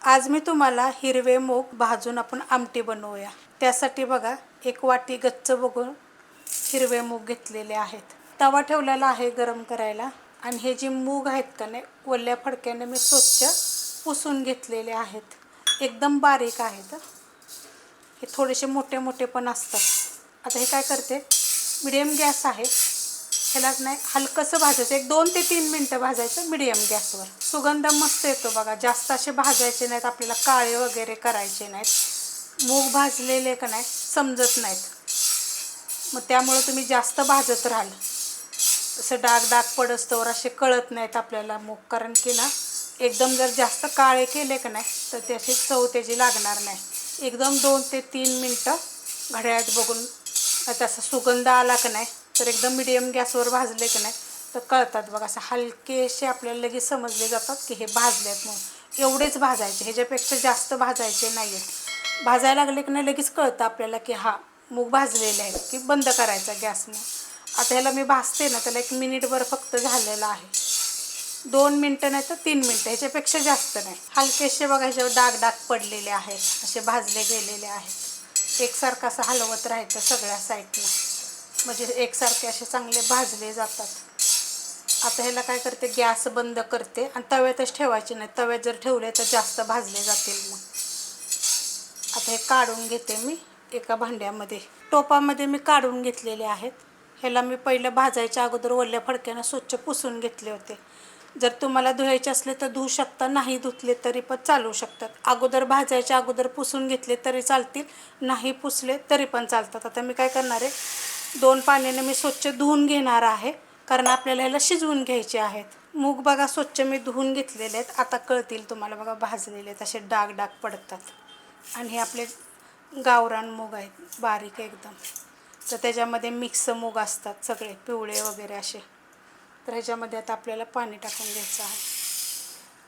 आज मी तुम्हाला हिरवे मूग भाजून आपण आमटी बनवूया। त्यासाठी बघा, एक वाटी गच्च बघून हिरवे मूग घेतलेले आहेत। तवा ठेवलेला आहे गरम करायला आणि हे जे मूग आहेत का नाही, ओल्या फडक्याने मी स्वच्छ पुसून घेतलेले आहेत। एकदम बारीक आहेत, हे थोडेसे मोठे मोठे पण असतात। आता हे काय करते, मीडियम गॅस आहे, ह्याला नाही हलकंसं भाजायचं, 1 2 ते 3 मिनटं भाजायचं मीडियम गॅसवर। सुगंध मस्त येतो बघा। जास्त असे भाजायचे नाहीत, आपल्याला काळे वगैरे करायचे नाहीत। मूग भाजलेले का नाही समजत नाहीत, मग त्यामुळे तुम्ही जास्त भाजत राहाल, असं डाग डाग पडस्तवर असे कळत नाहीत आपल्याला मूग। कारण की ना, एकदम जर जास्त काळे केले का नाही तर त्याची चव त्याची लागणार नाही। एकदम 2 ते 3 मिनटं घड्याळात बघून, त्याचा सुगंध आला का नाही तर एकदम मीडियम गॅसवर भाजले का नाही तर कळतात बघा। असं हलकेसे आपल्याला लगेच समजले जातात की हे भाजलेत म्हणून। एवढेच भाजायचे, ह्याच्यापेक्षा जास्त भाजायचे नाही आहेत। भाजायला लागले की नाही लगेच कळतं आपल्याला की हा मूग भाजलेले आहेत, की बंद करायचा गॅस मग। आता ह्याला मी भाजते ना, त्याला 1 मिनिटभर फक्त झालेलं आहे। 2 मिनटं नाही तर 3 मिनटं, ह्याच्यापेक्षा जास्त नाही। हलकेसे बघा ह्याच्यावर डाग डाग पडलेले आहेत, असे भाजले गेलेले आहेत। एकसारखं असं हलवत राहायचं सगळ्या साईडला, म्हणजे एकसारखे असे चांगले भाजले जातात। आता ह्याला काय करते, गॅस बंद करते आणि तव्यातच ठेवायचे नाही, तव्यात जर ठेवले तर जास्त भाजले जातील मग। आता हे काढून घेते मी एका भांड्यामध्ये, टोपामध्ये मी काढून घेतलेले आहेत। ह्याला मी पहिलं भाजायच्या अगोदर ओल्या फडक्यानं स्वच्छ पुसून घेतले होते। जर तुम्हाला धुवायचे असले तर धुवू शकता, नाही धुतले तरी पण चालू शकतात। अगोदर भाजायच्या अगोदर पुसून घेतले तरी चालतील, नाही पुसले तरी पण चालतात। आता मी काय करणार आहे, 2 पाण्याने मी स्वच्छ धुवून घेणार आहे, कारण आपल्याला ह्याला शिजवून घ्यायचे आहेत। मूग बघा स्वच्छ मी धुवून घेतलेले आहेत, आता कळतील तुम्हाला बघा, भाजलेले आहेत, असे डाग डाग पडतात। आणि हे आपले गावरान मूग आहेत, बारीक एकदम। तर त्याच्यामध्ये मिक्स मूग असतात सगळे, पिवळे वगैरे असे। तर ह्याच्यामध्ये आता आपल्याला पाणी टाकून घ्यायचं आहे।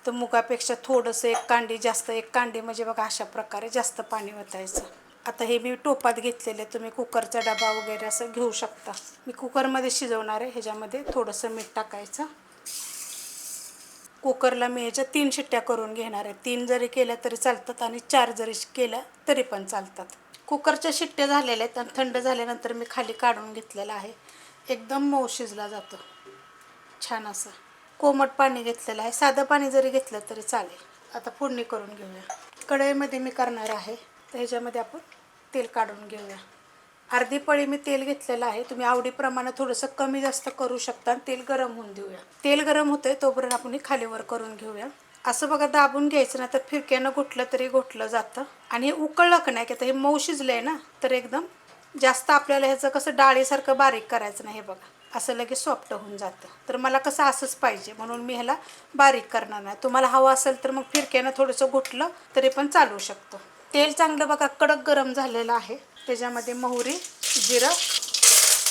तर मुगापेक्षा थोडंसं 1 कांडी जास्त, 1 कांडी म्हणजे बघा अशा प्रकारे जास्त पाणी ओतायचं। आता हे मी टोपात घेतलेले, तुम्ही कुकरचा डबा वगैरे असं घेऊ शकता। मी कुकरमध्ये शिजवणार आहे, ह्याच्यामध्ये थोडंसं मीठ टाकायचं। कुकरला मी ह्याच्या 3 शिट्ट्या करून घेणार आहे। 3 जरी केल्या तरी चालतात आणि 4 जरी केल्या तरी पण चालतात। कुकरच्या शिट्ट्या झालेल्या आहेत आणि थंड झाल्यानंतर मी खाली काढून घेतलेला आहे। एकदम मऊ शिजला जातो छान असं। कोमट पाणी घेतलेलं आहे, साधं पाणी जरी घेतलं तरी चालेल। आता फोडणी करून घेऊया। कढईमध्ये मी करणार आहे, तर ह्याच्यामध्ये आपण तेल काढून घेऊया। अर्धी पळी मी तेल घेतलेलं आहे, तुम्ही आवडीप्रमाणे थोडंसं कमी जास्त करू शकता। तेल गरम होऊन देऊया। तेल गरम होतंय तोपर्यंत आपण खालीवर करून घेऊया। असं बघा दाबून घ्यायचं ना, तर फिरक्यानं घोटलं तरी घोटलं जातं। आणि हे उकळलं का नाही, की आता हे मऊ शिजलंय ना, तर एकदम जास्त आपल्याला ह्याचं कसं डाळीसारखं बारीक करायचं नाही, हे बघा असं लगेच सॉफ्ट होऊन जातं। तर मला कसं असंच पाहिजे, म्हणून मी ह्याला बारीक करणार नाही। तुम्हाला हवं असेल तर मग फिरक्यानं थोडंसं घोटलं तरी पण चालू शकतं। तेल चांगलं बघा कडक गरम झालेलं आहे, त्याच्यामध्ये मोहरी, जिरं,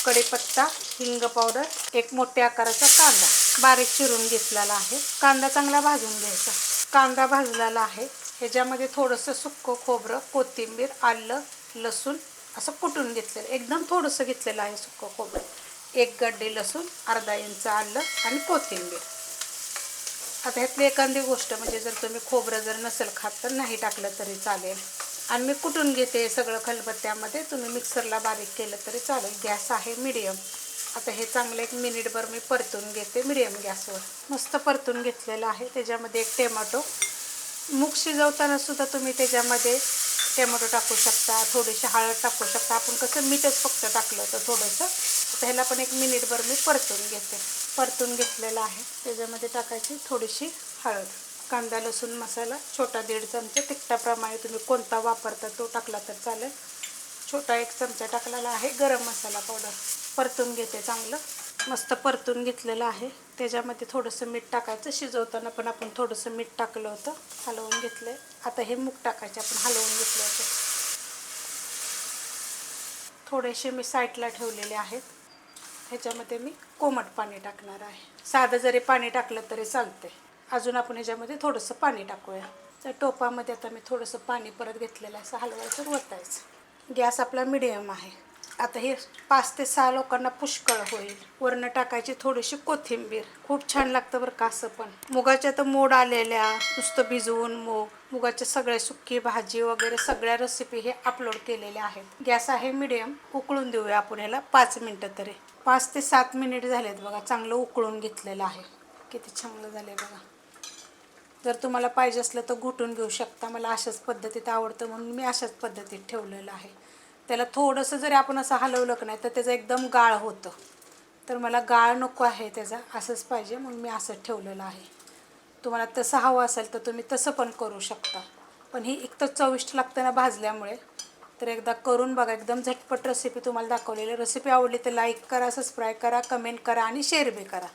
कढीपत्ता, हिंग पावडर, 1 मोठ्या आकाराचा कांदा बारीक चिरून घेतलेला आहे। कांदा चांगला भाजून घ्यायचा। कांदा भाजलेला आहे, ह्याच्यामध्ये थोडंसं सुक्कं खोबरं, कोथिंबीर, आलं, लसूण असं कुटून घेतलेलं, एकदम थोडंसं घेतलेलं आहे सुक्कं खोबरं। 1 गड्डे लसूण, अर्धा इंच आलं आणि कोथिंबीर। आता ह्यातली एखादी गोष्ट म्हणजे जर तुम्ही खोबरं जर नसेल खात तर नाही टाकलं तरी चालेल। आणि मी कुटून घेते सगळं खलबत्त्यामध्ये, तुम्ही मिक्सरला बारीक केलं तरी चालेल। गॅस आहे मीडियम। आता हे चांगलं 1 मिनिटभर मी परतून घेते मीडियम गॅसवर। मस्त परतून घेतलेलं आहे। त्याच्यामध्ये 1 टोमॅटो, मूग शिजवताना सुद्धा तुम्ही त्याच्यामध्ये टोमॅटो टाकू शकता, थोडीशी हळद टाकू शकता। आपण कसं मीठच फक्त टाकलं होतं थोडंसं। आता ह्याला पण 1 मिनिटभर मी परतून घेते। परतून घेतलेलं आहे, त्याच्यामध्ये टाकायची थोडीशी हळद। कांदा लसूण मसाला छोटा 1.5 चमचा, तिखटाप्रमाणे तुम्ही कोणता वापरता तो टाकला तर चालेल। छोटा 1 चमचा टाकलेला आहे गरम मसाला पावडर। परतून घेते चांगलं, मस्त परतून घेतलेलं आहे। त्याच्यामध्ये थोडंसं मीठ टाकायचं, शिजवताना पण आपण थोडंसं मीठ टाकलं होतं। हलवून घेतलं। आता हे मूग टाकायचे, आपण हलवून घेतलं होतं। थोडेसे मी साईडला ठेवलेले आहेत, ह्याच्यामध्ये मी कोमट पाणी टाकणार आहे। साधं जरी पाणी टाकलं तरी चालते। अजून आपण ह्याच्यामध्ये थोडंसं पाणी टाकूया। त्या टोपामध्ये आता मी थोडंसं पाणी परत घेतलेलं आहे, असं हलवायचं ओतायचं। गॅस आपला मीडियम आहे। आता हे 5 ते 6 लोकांना पुष्कळ होईल। वरनं टाकायची थोडीशी कोथिंबीर, खूप छान लागतं बरं का असं पण। मुगाच्या तर मोड आलेल्या, नुसतं भिजवून मूग मुगाचे सगळे सुकी भाजी वगैरे सगळ्या रेसिपी हे अपलोड केलेल्या आहेत. गॅस आहे मीडियम. उकळून देऊया आपण ह्याला 5 मिनटं तरी. 5 ते 7 मिनिट झालेत बघा. चांगलं उकळून घेतलेलं आहे. किती चांगलं झालं बघा. जर तुम्हाला पाहिजे असलं तर घुटून घेऊ शकता. मला अशाच पद्धतीत आवडतं म्हणून मी अशाच पद्धतीत ठेवलेलं आहे. त्याला थोडंसं जरी आपण असं हलवलं की नाही तर त्याचं एकदम गाळ होतं. तर मला गाळ नको आहे त्याचा, असंच पाहिजे म्हणून मी असं ठेवलेलं आहे. तुम्हाला तसं हवं असेल तर तुम्ही तसं पण करू शकता. पण ही एक तर चविष्ट लागतं ना भाजल्यामुळे. तर एकदा करून बघा. एकदम झटपट रेसिपी तुम्हाला दाखवलेली. रेसिपी आवडली तर लाईक करा, सबस्क्राईब करा, कमेंट करा आणि शेअर बी करा.